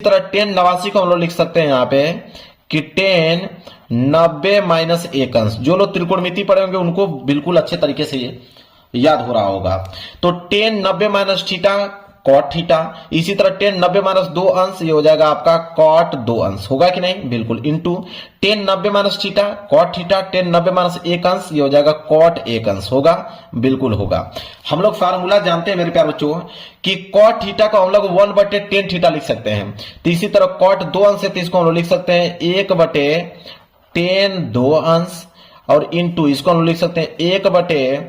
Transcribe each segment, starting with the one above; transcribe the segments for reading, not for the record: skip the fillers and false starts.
तरह 10 89 को हम लोग लिख सकते हैं यहाँ पे कि 10 90 माइनस 1 अंश। जो लोग त्रिकोणमिति पढ़े होंगे उनको बिल्कुल अच्छे तरीके से याद हो रहा होगा। तो 10 90 माइनस थीटा कॉट थीटा, इसी तरह 10 90 माइनस 2 अंश, ये हो जाएगा आपका कॉट 2 अंश, होगा कि नहीं? बिल्कुल। Into 10 90 minus theta cot theta, 10 90 minus 1 अंश, ये हो जाएगा कॉट 1 अंश, होगा? बिल्कुल होगा। हम लोग फार्मूला जानते हैं मेरे प्यारे बच्चों कि कॉट थीटा को हम लोग 1/10 थीटा लिख सकते हैं। तो इसी तरह कॉट 2 अंश है तो इसको हम लोग लिख सकते हैं 1/10 2 अंश, और इंटू इसको हम लोग लिख सकते हैं 1/10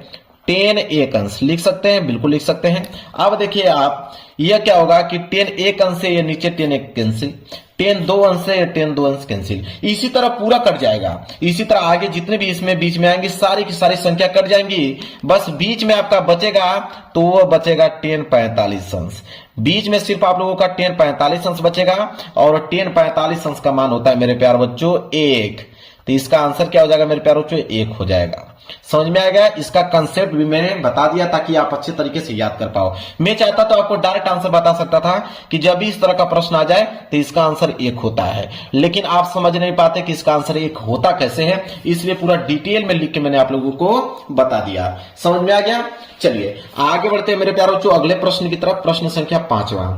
1 अंश, लिख सकते हैं? बिल्कुल लिख सकते हैं। अब देखिए आप, यह क्या होगा कि 10 1 अंश से ये नीचे 10 1 कैंसिल, 10 2 अंश से 10 2 अंश कैंसिल, इसी तरह पूरा कट जाएगा। इसी तरह आगे जितने भी इसमें बीच में आएंगे सारी की सारी संख्या कट जाएंगी। बस बीच में आपका बचेगा तो वो बचेगा 10 45 अंश। बीच में सिर्फ आप लोगों का 10 45 अंश बचेगा, और 10 45 अंश का मान होता है मेरे प्यारे बच्चों 1। तो इसका आंसर क्या हो जाएगा मेरे प्यारे बच्चों? 1 हो जाएगा। समझ में आ गया? इसका कंसेप्ट भी मैंने बता दिया ताकि आप अच्छे तरीके से याद कर पाओ। मैं चाहता तो आपको डायरेक्ट आंसर बता सकता था कि जब भी इस तरह का प्रश्न आ जाए तो इसका आंसर 1 होता है, लेकिन आप समझ नहीं पाते कि इसका आंसर 1 होता कैसे है, इसलिए पूरा डिटेल में लिख के मैंने आप लोगों को बता दिया। समझ में आ गया? चलिए आगे बढ़ते हैं मेरे प्यारे बच्चों अगले प्रश्न की तरफ। प्रश्न संख्या 5वां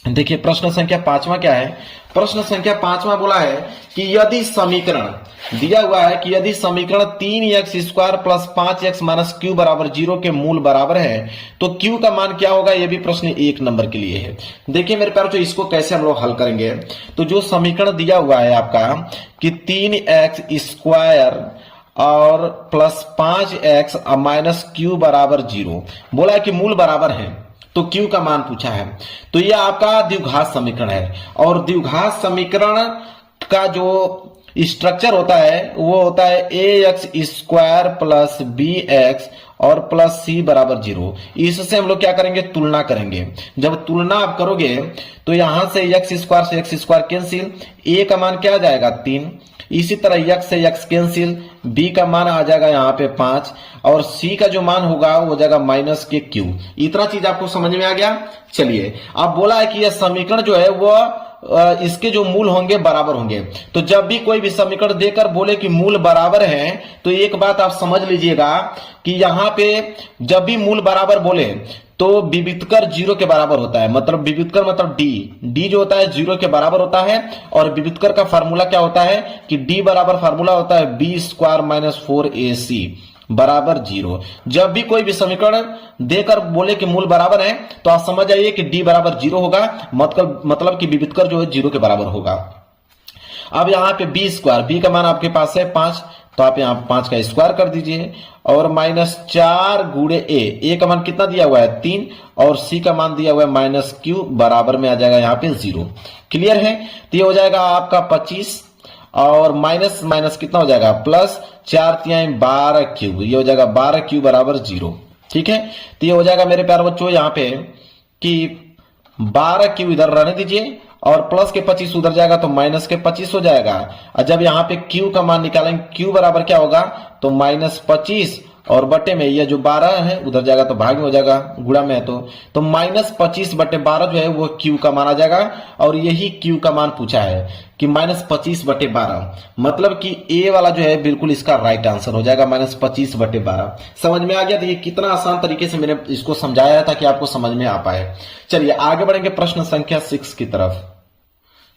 देखिए। प्रश्न संख्या 5वां क्या है? प्रश्न संख्या 5वां बोला है कि यदि समीकरण दिया हुआ है कि यदि समीकरण 3x² plus 5x minus Q बराबर 0 के मूल बराबर है तो क्यू का मान क्या होगा? यह भी प्रश्न 1 नंबर के लिए है। देखिए मेरे प्यारे, इसको कैसे हम लोग हल करेंगे? तो जो समीकरण दिया हुआ है आपका कि 3x² और प्लस 5x माइनस क्यू बराबर 0, बोला है कि मूल बराबर है, तो क्यू का मान पूछा है। तो यह आपका द्विघात समीकरण है, और द्विघात समीकरण का जो स्ट्रक्चर होता है वो होता है ax² प्लस bx और प्लस c बराबर 0। इससे हम लोग क्या करेंगे? तुलना करेंगे। जब तुलना आप करोगे तो यहां से x² से x² कैंसिल, a का मान क्या आ जाएगा? 3। इसी तरह x से x कैंसिल, b का मान आ जाएगा यहाँ पे 5, और c का जो मान होगा वो हो जाएगा माइनस के q। इतना चीज आपको समझ में आ गया? चलिए, अब बोला है कि यह समीकरण जो है वो इसके जो मूल होंगे बराबर होंगे। तो जब भी कोई भी समीकरण देकर बोले कि मूल बराबर है तो एक बात आप समझ लीजिएगा कि यहां पे जब भी मूल बराबर बोले तो विवितकर 0 के बराबर होता है। मतलब विवितकर मतलब d जो होता है 0 के बराबर होता है, और विवितकर का फार्मूला क्या होता है कि d बराबर फार्मूला होता है b² माइनस 4ac बराबर 0। जब भी कोई भी समीकरण देकर बोले कि मूल बराबर है तो आप समझ जाइए कि d बराबर 0 होगा, मतलब कि विवितकर जो है 0 के बराबर होगा। अब यहाँ पे b² का मान आपके पास है 5, तो आप यहाँ 5 का स्क्वायर कर दीजिए, और माइनस 4 गुणे a का मान कितना दिया हुआ है? 3, और c का मान दिया हुआ है माइनस q बराबर में आ जाएगा यहाँ पे 0। क्लियर है? तो ये हो जाएगा आपका 25, और माइनस माइनस कितना हो जाएगा? प्लस 4 तिहाई 12 क्यूब, ये हो जाएगा 12 क्यूब बराबर 0। ठीक है? तो ये हो जाएगा मेरे प्यारे बच्चों यहाँ पे कि 12 क्यूब इधर रहने दीजिए, और प्लस के 25 उधर जाएगा तो माइनस के 25 हो जाएगा। और जब यहाँ पे क्यू का मान निकालेंगे, क्यू बराबर क्या होगा? तो माइनस 25, और बटे में ये जो 12 है उधर जाएगा तो भाग में हो जाएगा, गुणा में है तो माइनस 25 बटे 12 जो है वो क्यू का मान आ जाएगा। और यही क्यू का मान पूछा है कि माइनस 25 बटे 12, मतलब कि ए वाला जो है बिल्कुल इसका राइट आंसर हो जाएगा माइनस 25 बटे 12। समझ में आ गया? तो ये कितना आसान तरीके से मैंने इसको समझाया था कि आपको समझ में आ पाए। चलिए आगे बढ़ेंगे प्रश्न संख्या 6 की तरफ।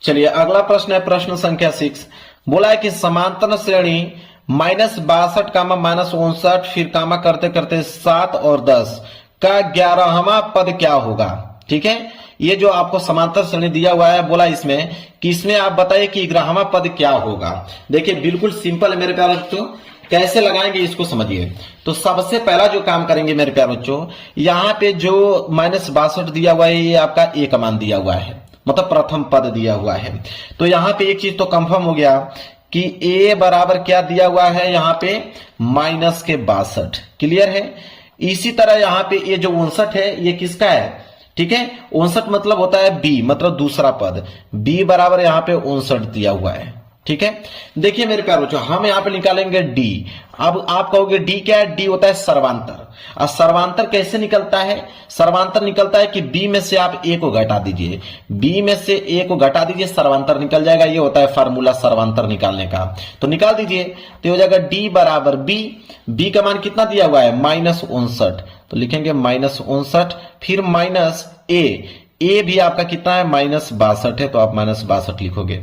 चलिए अगला प्रश्न है प्रश्न संख्या 6। बोला है कि समांतर श्रेणी -62 कामा -59 फिर कामा करते करते 7 और 10 का 11वां पद क्या होगा? ठीक है, ये जो आपको समांतर श्रेणी दिया हुआ है, बोला इसमें कि इसमें आप बताइए कि 11वां पद क्या होगा। देखिए बिल्कुल सिंपल है मेरे प्यारे बच्चों, कैसे लगाएंगे इसको समझिए। तो सबसे पहला जो काम करेंगे मेरे प्यारे बच्चों, यहाँ पे जो -62 दिया हुआ है ये आपका ए का मान दिया हुआ है, मतलब प्रथम पद दिया हुआ है। तो यहाँ पे एक चीज तो कंफर्म हो गया कि a बराबर क्या दिया हुआ है यहाँ पे -62। क्लियर है? इसी तरह यहाँ पे ये जो 59 है ये किसका है? ठीक है, 59 मतलब होता है b, मतलब दूसरा पद। b बराबर यहाँ पे 59 दिया हुआ है। ठीक है। देखिए मेरे प्यारे बच्चों, हम यहां पे निकालेंगे डी। अब आप कहोगे डी क्या है? डी होता है सर्वांतर। और सर्वांतर कैसे निकलता है? सर्वांतर निकलता है कि बी में से आप ए को घटा दीजिए, बी में से ए को घटा दीजिए, सर्वांतर निकल जाएगा। ये होता है फार्मूला सर्वांतर निकालने का। तो निकाल दीजिए, तो हो जाएगा डी बराबर बी। बी का मान कितना दिया हुआ है? -59। तो लिखेंगे -59, फिर माइनस ए भी आपका कितना है? -62 है, तो आप -62 लिखोगे।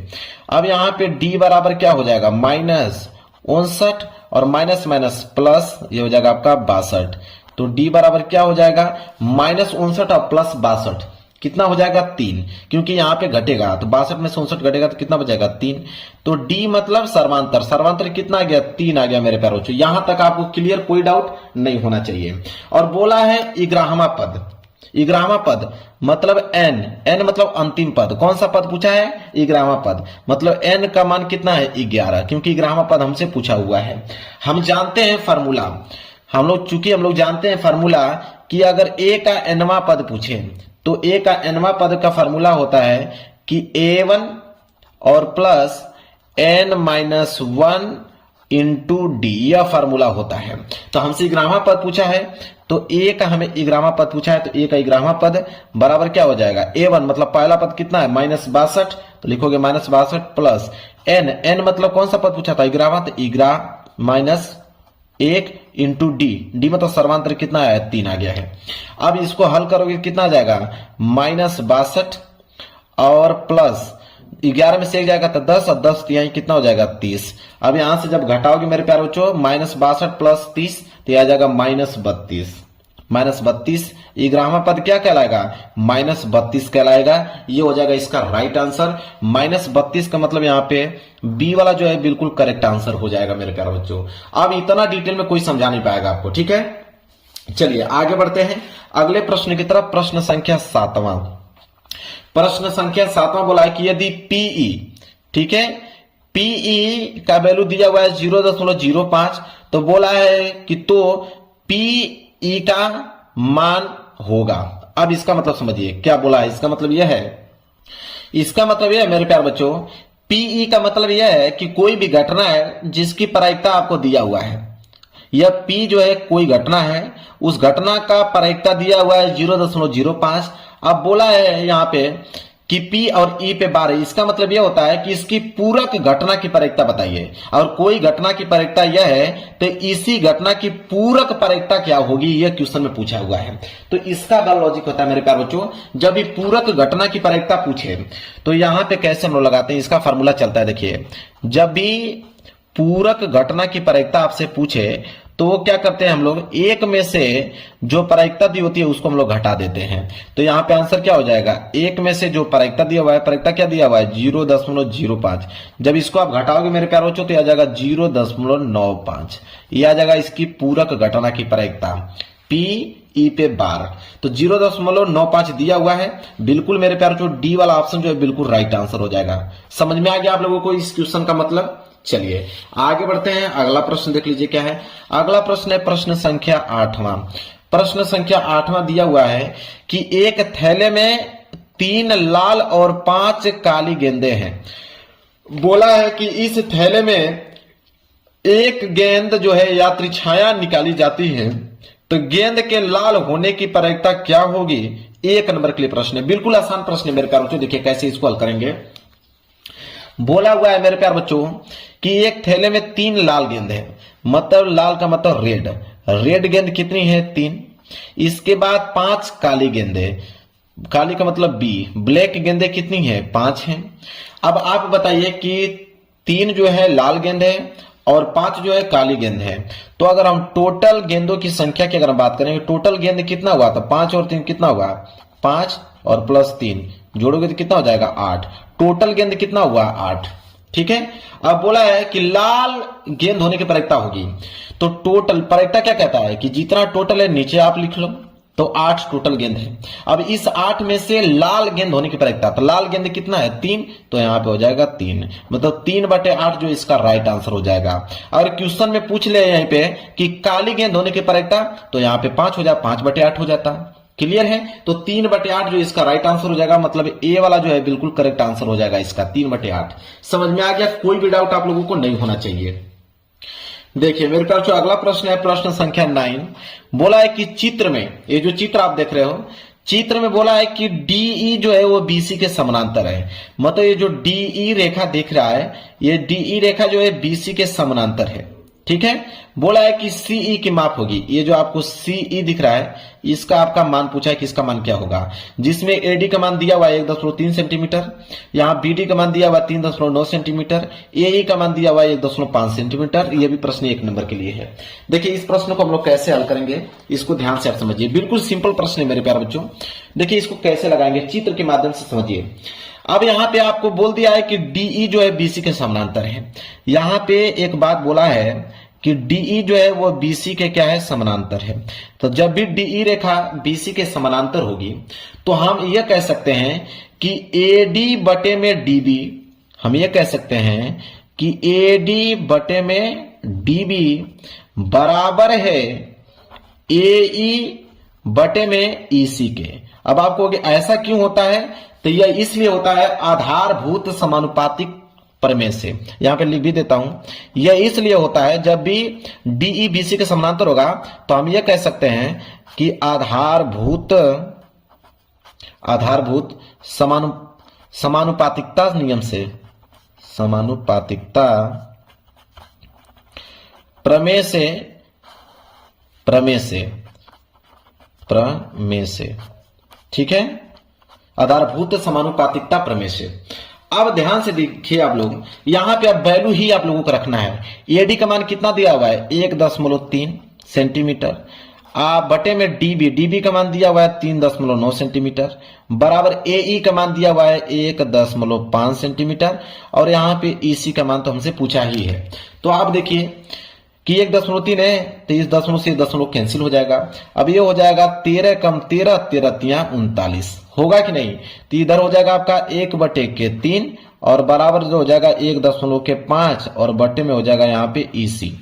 अब यहां पे डी बराबर क्या हो जाएगा? -59 और माइनस माइनस प्लस, ये हो जाएगा आपका 62। तो डी बराबर क्या हो जाएगा? -59 और प्लस 62, कितना हो जाएगा? 3, क्योंकि यहां पे घटेगा तो 62 में 59 घटेगा तो कितना बचेगा? 3। तो डी मतलब सर्वांतर। सर्वांतर कितना आ गया? 3 आ गया मेरे प्यारे बच्चों। यहां तक आपको क्लियर, कोई डाउट नहीं होना चाहिए। और बोला है इग्राहमा पद। इग्राहमा पद मतलब n मतलब अंतिम पद। कौन सा पद पूछा है? इग्राहमा पद। मतलब n का मान कितना है? 11, क्योंकि इग्राहमा पद हमसे पूछा हुआ है। हम जानते हैं फार्मूला, चूंकि हम लोग जानते हैं फार्मूला कि अगर a का nवां पद पूछे तो a का nवां पद का फार्मूला होता है कि a1 और प्लस n-1 इंटू डी, यह फार्मूला होता है। तो हमसे इग्रामा पद पूछा है, तो ए का हमें इग्रामा पद पूछा है, तो ए का इग्रामा पद बराबर क्या हो जाएगा? a1 मतलब पहला पद कितना है? -62, तो लिखोगे -62 प्लस n मतलब कौन सा पद पूछा था? इग्रामा, तो इग्रा -1 इंटू डी मतलब सर्वांतर कितना है? 3 आ गया है। अब इसको हल करोगे कितना आ जाएगा? -62 और प्लस 11 में से 1 जाएगा तो 10, और 10 यहां कितना हो जाएगा? 30। अब यहां से जब घटाओगे मेरे प्यारे बच्चों, -62 प्लस 30, तो यह आ जाएगा -32। -32 इग्रामा पद क्या कहलाएगा? -32 कहलाएगा। ये हो जाएगा इसका राइट आंसर। -32 का मतलब यहाँ पे बी वाला जो है बिल्कुल करेक्ट आंसर हो जाएगा मेरे प्यारे बच्चों। अब इतना डिटेल में कोई समझा नहीं पाएगा आपको, ठीक है। चलिए आगे बढ़ते हैं अगले प्रश्न की तरफ। प्रश्न संख्या 7वां। प्रश्न संख्या 7वां बोला है कि यदि पीई, ठीक है, पीई का वैल्यू दिया हुआ है 0.05, तो बोला है कि तो पीई का मान होगा। अब इसका मतलब समझिए क्या बोला है। इसका मतलब यह है मेरे प्यारे बच्चों, पीई का मतलब यह है कि कोई भी घटना है जिसकी प्रायिकता आपको दिया हुआ है। यह पी जो है कोई घटना है, उस घटना का प्रायिकता दिया हुआ है 0.05। अब बोला है यहाँ पे कि P और E पे 12, इसका मतलब यह होता है कि इसकी पूरक घटना की प्रायिकता बताइए। और कोई घटना की प्रायिकता यह है तो इसी घटना की पूरक प्रायिकता क्या होगी, यह क्वेश्चन में पूछा हुआ है। तो इसका लॉजिक होता है मेरे प्यारे बच्चों, जब भी पूरक घटना की प्रायिकता पूछे तो यहां पे कैसे हम लोग लगाते हैं, इसका फॉर्मूला चलता है। देखिए, जब भी पूरक घटना की प्रायिकता आपसे पूछे तो वो क्या करते हैं हम लोग, एक में से जो प्रायिकता दी होती है उसको हम लोग घटा देते हैं। तो यहाँ पे आंसर क्या हो जाएगा? एक में से जो प्रायिकता दिया हुआ है, प्रायिकता क्या दिया हुआ है? 0.05। जब इसको आप घटाओगे मेरे प्यारे बच्चों तो आ जाएगा 0.95। ये आ जाएगा इसकी पूरक घटना की प्रायिकता पी ई पे 12। तो 0.95 दिया हुआ है। बिल्कुल मेरे प्यारे बच्चों डी वाला ऑप्शन जो है बिल्कुल राइट आंसर हो जाएगा। समझ में आ गया आप लोगों को इस क्वेश्चन का मतलब। चलिए आगे बढ़ते हैं। अगला प्रश्न देख लीजिए क्या है। अगला प्रश्न है प्रश्न संख्या 8वां। प्रश्न संख्या 8वां दिया हुआ है कि एक थैले में 3 लाल और 5 काली गेंदें हैं। बोला है कि इस थैले में एक गेंद जो है या त्रिछाया निकाली जाती है तो गेंद के लाल होने की प्रायिकता क्या होगी? 1 नंबर के लिए प्रश्न है। बिल्कुल आसान प्रश्न है मेरे प्यारे बच्चों। देखिए कैसे इसको हल करेंगे। बोला हुआ है मेरे प्यारे बच्चों कि एक थैले में 3 लाल गेंद है, मतलब लाल का मतलब रेड गेंद कितनी है? 3। इसके बाद 5 काली गेंदे, काली का मतलब ब्लैक गेंदे कितनी है? 5 है। अब आप बताइए कि 3 जो है लाल गेंद है और 5 जो है काली गेंद है। तो अगर हम टोटल गेंदों की संख्या की अगर हम बात करेंगे, टोटल गेंद कितना हुआ? तो 5 और 3 कितना हुआ? 5 और प्लस 3 जोड़ोगे तो कितना हो जाएगा? 8। टोटल गेंद कितना हुआ? 8। ठीक है। अब बोला है कि लाल गेंद होने की प्रायिकता होगी। तो टोटल प्रायिकता क्या कहता है कि जितना टोटल है नीचे आप लिख लो, तो 8 टोटल गेंद है। अब इस 8 में से लाल गेंद होने की प्रायिकता, तो लाल गेंद कितना है? 3। तो यहां पे हो जाएगा 3, मतलब 3/8 जो इसका राइट आंसर हो जाएगा। और क्वेश्चन में पूछ ले यहीं पे कि काली गेंद होने की प्रायिकता, तो यहां पे 5 हो जाए, 5/8 हो जाता। क्लियर है? तो 3/8 जो इसका राइट आंसर हो जाएगा, मतलब ए वाला जो है बिल्कुल करेक्ट आंसर हो जाएगा इसका 3/8। समझ में आ गया? कोई भी डाउट आप लोगों को नहीं होना चाहिए। देखिए मेरे पास जो अगला प्रश्न है, प्रश्न संख्या 9, बोला है कि चित्र में, ये जो चित्र आप देख रहे हो, चित्र में बोला है कि डीई जो है वो बीसी के समानांतर है। मतलब ये जो डीई रेखा दिख रहा है, ये डीई रेखा जो है बीसी के समानांतर है। ठीक है? बोला है कि सीई की माप होगी, ये जो आपको सीई दिख रहा है इसका आपका मान पूछा है कि इसका मान क्या होगा, जिसमें एडी का मान दिया हुआ है 1.3 सेंटीमीटर, यहाँ बीडी का मान दिया हुआ 3.9 सेंटीमीटर, एई का मान दिया हुआ है 1.5 सेंटीमीटर। ये भी प्रश्न 1 नंबर के लिए है। देखिए इस प्रश्न को हम लोग कैसे हल करेंगे, इसको ध्यान से आप समझिए। बिल्कुल सिंपल प्रश्न है मेरे प्यारे बच्चों। देखिए इसको कैसे लगाएंगे, चित्र के माध्यम से समझिए। अब यहां पे आपको बोल दिया है कि डीई जो है बीसी के समानांतर है। यहां पे एक बात बोला है कि डीई जो है वो बीसी के क्या है, समानांतर है। तो जब भी डीई रेखा बीसी के समानांतर होगी तो हम यह कह सकते हैं कि एडी बटे में डीबी, हम यह कह सकते हैं कि एडी बटे में डीबी बराबर है एई बटे में ईसी के। अब आपको ऐसा क्यों होता है, तो यह इसलिए होता है आधारभूत समानुपातिक प्रमेय से। यहां पे लिख भी देता हूं, यह इसलिए होता है जब भी डीई बीसी के समानांतर होगा तो हम यह कह सकते हैं कि आधारभूत समानुपातिकता नियम से, समानुपातिकता प्रमेय से, ठीक है, आधारभूत समानुपातिकता प्रमेय से। अब ध्यान से देखिए आप लोग, यहां पे अब वैल्यू ही आप लोगों को रखना है। एडी का मान कितना दिया हुआ है, 1.3 सेंटीमीटर, बटे में डीबी का मान दिया हुआ है 3.9 सेंटीमीटर, बराबर एई का मान दिया हुआ है 1.5 सेंटीमीटर, और यहां पे ईसी का मान तो हमसे पूछा ही है। तो आप देखिए कि 1.3 है तो इस दशमलव से दशमलव कैंसिल हो जाएगा। अब ये हो जाएगा 13 कम 13, 13 तिया 39, होगा कि नहीं? तो इधर हो जाएगा आपका 1/3 और बराबर जो हो जाएगा 1.5 और बटे में हो जाएगा यहाँ पे ईसी।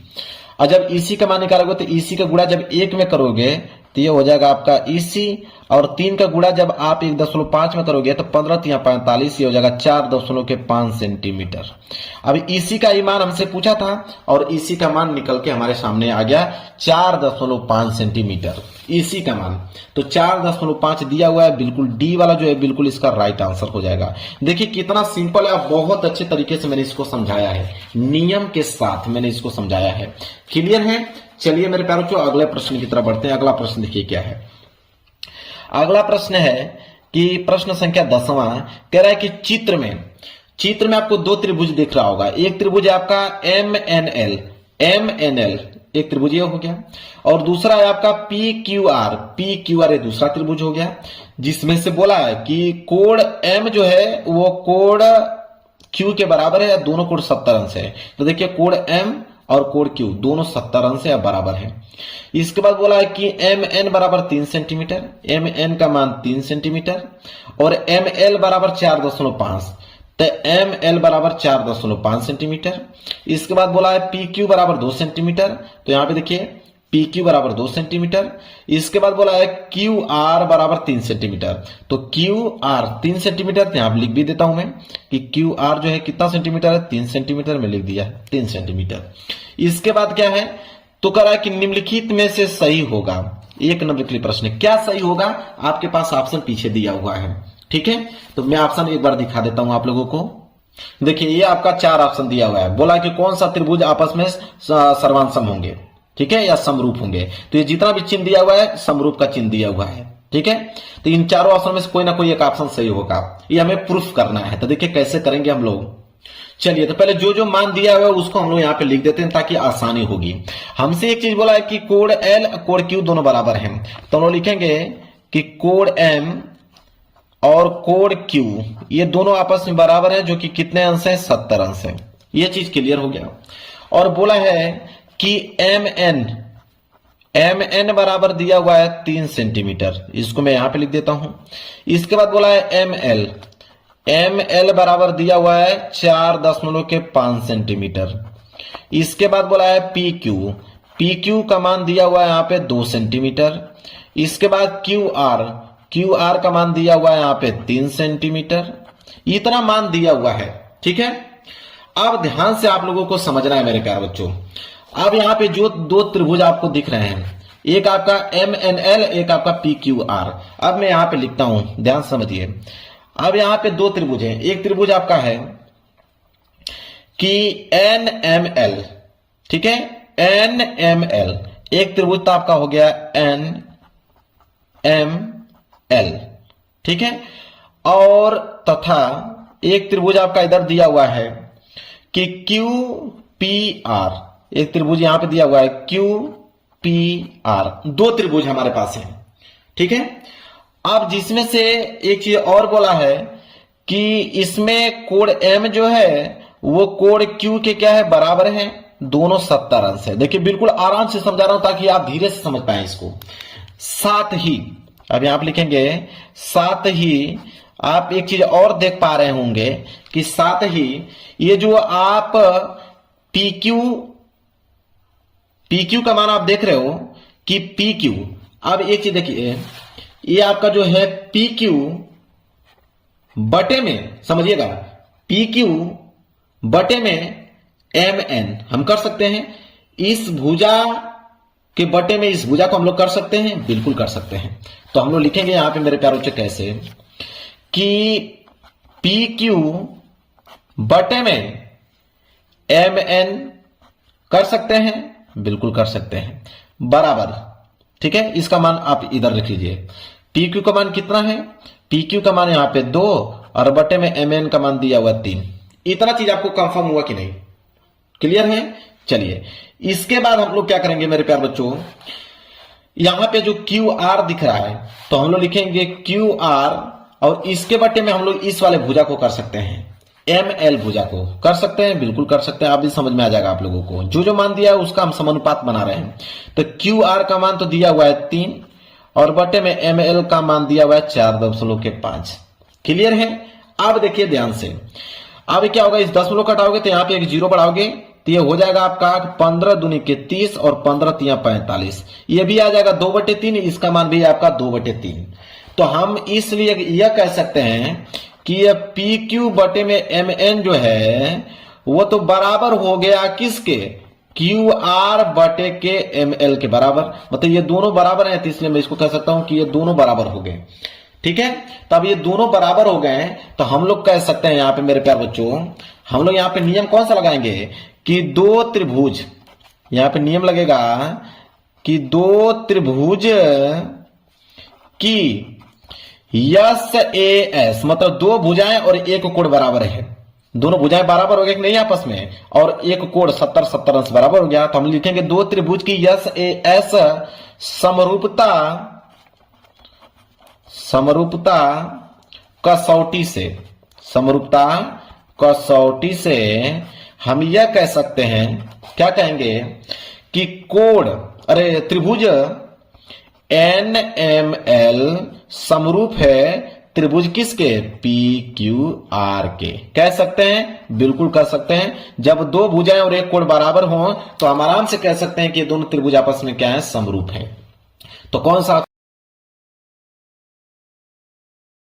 और जब ईसी का मान निकालोगे तो ईसी का गुणा जब 1 में करोगे तो ये हो जाएगा आपका ईसी, और 3 का गुणा जब आप 1.5 में करोगे तो 15 तिया 45, ये हो जाएगा 4.5 सेंटीमीटर। अब ईसी का मान हमसे पूछा था और ईसी का मान निकल के हमारे सामने आ गया 4.5 सेंटीमीटर ईसी का मान। तो 4.5 दिया हुआ है, बिल्कुल डी वाला जो है बिल्कुल इसका राइट आंसर हो जाएगा। देखिए कितना सिंपल है, बहुत अच्छे तरीके से मैंने इसको समझाया है, नियम के साथ मैंने इसको समझाया है। क्लियर है? चलिए मेरे प्यारों को अगले प्रश्न की तरफ बढ़ते हैं। अगला प्रश्न देखिए क्या है। अगला प्रश्न है कि प्रश्न संख्या 10वां कह रहा है कि चित्र में आपको 2 त्रिभुज दिख रहा होगा। एक त्रिभुज है आपका MNL एक त्रिभुज हो गया, और दूसरा है आपका PQR ये दूसरा त्रिभुज हो गया, जिसमें से बोला है कि कोण M जो है वो कोण Q के बराबर है, दोनों कोण 70 अंश है। तो देखिए कोण M और कोण Q दोनों 70 अंश या बराबर है। इसके बाद बोला है कि MN बराबर 3 सेंटीमीटर, MN का मान 3 सेंटीमीटर, और ML बराबर 4.5, तो ML बराबर 4.5 सेंटीमीटर। इसके बाद बोला है PQ बराबर 2 सेंटीमीटर, तो यहां पे देखिए PQ बराबर 2 सेंटीमीटर। इसके बाद बोला है QR बराबर 3 सेंटीमीटर, तो QR 3 सेंटीमीटर, तो यहां लिख भी देता हूं मैं कि QR जो है कितना सेंटीमीटर है, 3 सेंटीमीटर में लिख दिया है 3 सेंटीमीटर। इसके बाद क्या है, तो कह रहा है कि निम्नलिखित में से सही होगा। 1 नंबर के लिए प्रश्न, क्या सही होगा? आपके पास ऑप्शन पीछे दिया हुआ है, ठीक है? तो मैं ऑप्शन एक बार दिखा देता हूं आप लोगों को। देखिए ये आपका 4 ऑप्शन दिया हुआ है, बोला कि कौन सा त्रिभुज आपस में सर्वांसम होंगे, ठीक है, या समरूप होंगे। तो ये जितना भी चिन्ह दिया हुआ है समरूप का चिन्ह दिया हुआ है, ठीक है? तो इन चारों ऑप्शन में से कोई ना कोई एक ऑप्शन सही होगा, ये हमें प्रूफ करना है। तो देखिए कैसे करेंगे हम लोग। चलिए तो पहले जो मान दिया हुआ है उसको हम लोग यहाँ पे लिख देते हैं ताकि आसानी होगी। हमसे एक चीज बोला है कि कोण L कोण Q दोनों बराबर हैं, तो हम लोग लिखेंगे कि कोण M और कोण Q ये दोनों आपस में बराबर है, जो कि कितने अंश है, 70 अंश है। ये चीज क्लियर हो गया। और बोला है कि MN बराबर दिया हुआ है 3 सेंटीमीटर, इसको मैं यहां पे लिख देता हूं। इसके बाद बोला है ML बराबर दिया हुआ है 4.5 सेंटीमीटर। इसके बाद बोला है PQ का मान दिया हुआ है यहाँ पे 2 सेंटीमीटर। इसके बाद क्यू आर का मान दिया हुआ है यहां पे 3 सेंटीमीटर, इतना मान दिया हुआ है। ठीक है, अब ध्यान से आप लोगों को समझना है मेरे प्यारे बच्चों। अब यहां पे जो दो त्रिभुज आपको दिख रहे हैं, एक आपका MNL, एक आपका PQR। अब मैं यहां पे लिखता हूं, ध्यान समझिए। अब यहां पे दो त्रिभुज हैं, एक त्रिभुज आपका है कि NML, ठीक है, NML, एक त्रिभुज तो आपका हो गया NML, ठीक है, और तथा एक त्रिभुज आपका इधर दिया हुआ है कि QPR, एक त्रिभुज यहां पे दिया हुआ है QPR, दो त्रिभुज हमारे पास हैं। ठीक है, अब जिसमें से एक चीज और बोला है कि इसमें कोण M जो है वो कोण Q के क्या है, बराबर है, दोनों 70 अंश है। देखिए बिल्कुल आराम से समझा रहा हूं ताकि आप धीरे से समझ पाए इसको। साथ ही अब यहां आप लिखेंगे, साथ ही आप एक चीज और देख पा रहे होंगे कि साथ ही ये जो आप PQ का मान आप देख रहे हो कि PQ, अब एक चीज देखिए, ये आपका जो है PQ बटे में, समझिएगा, PQ बटे में MN हम कर सकते हैं। इस भुजा के बटे में इस भुजा को हम लोग कर सकते हैं, बिल्कुल कर सकते हैं। तो हम लोग लिखेंगे यहां पे मेरे प्यारे बच्चे कैसे कि PQ बटे में MN कर सकते हैं, बिल्कुल कर सकते हैं, बराबर। ठीक है, इसका मान आप इधर लिख लीजिए। PQ का मान कितना है, PQ का मान यहां पे 2 और बटे में MN का मान दिया हुआ 3। इतना चीज आपको कंफर्म हुआ कि नहीं, क्लियर है? चलिए इसके बाद हम लोग क्या करेंगे मेरे प्यारे बच्चों, यहां पे जो QR दिख रहा है तो हम लोग लिखेंगे QR और इसके बटे में हम लोग इस वाले भुजा को कर सकते हैं, ML भुजा को कर सकते हैं, बिल्कुल कर सकते हैं। आप भी समझ में आ जाएगा आप लोगों को। जो जो मान दिया है उसका हम समानुपात बना रहे हैं। तो QR का मान तो दिया हुआ है 3 और बटे में ML का मान दिया हुआ है 4.5। क्लियर है? अब देखिए ध्यान से, अब क्या होगा, इस 10 घटाओगे तो यहाँ पे एक 0 बढ़ाओगे तो ये हो जाएगा आपका 15 दूनी के 30 और 15 तिया 45। ये भी आ जाएगा 2/3, इसका मान भी आपका 2/3। तो हम इसलिए यह कह सकते हैं कि ये PQ बटे में MN जो है वो तो बराबर हो गया किसके, QR बटे के ML के बराबर। मतलब ये दोनों बराबर हैं, तो इसलिए मैं इसको कह सकता हूं कि ये दोनों बराबर हो गए। ठीक है, तब ये दोनों बराबर हो गए तो हम लोग कह सकते हैं यहां पे मेरे प्यारे बच्चों, हम लोग यहां पे नियम कौन सा लगाएंगे कि दो त्रिभुज, यहां पे नियम लगेगा कि दो त्रिभुज की SAS, मतलब दो भुजाएं और एक कोण बराबर है। दोनों भुजाएं बराबर हो गए कि नहीं आपस में, और एक कोण 70 अंश बराबर हो गया। तो हम लिखेंगे दो त्रिभुज की SAS समरूपता कसौटी से, समरूपता कसौटी से हम यह कह सकते हैं, क्या कहेंगे कि कोण, अरे त्रिभुज NML समरूप है त्रिभुज किसके, PQR के। कह सकते हैं, बिल्कुल कह सकते हैं। जब दो भुजाएं और एक कोण बराबर हो तो हम आराम से कह सकते हैं कि ये दोनों त्रिभुज आपस में क्या है, समरूप है। तो कौन सा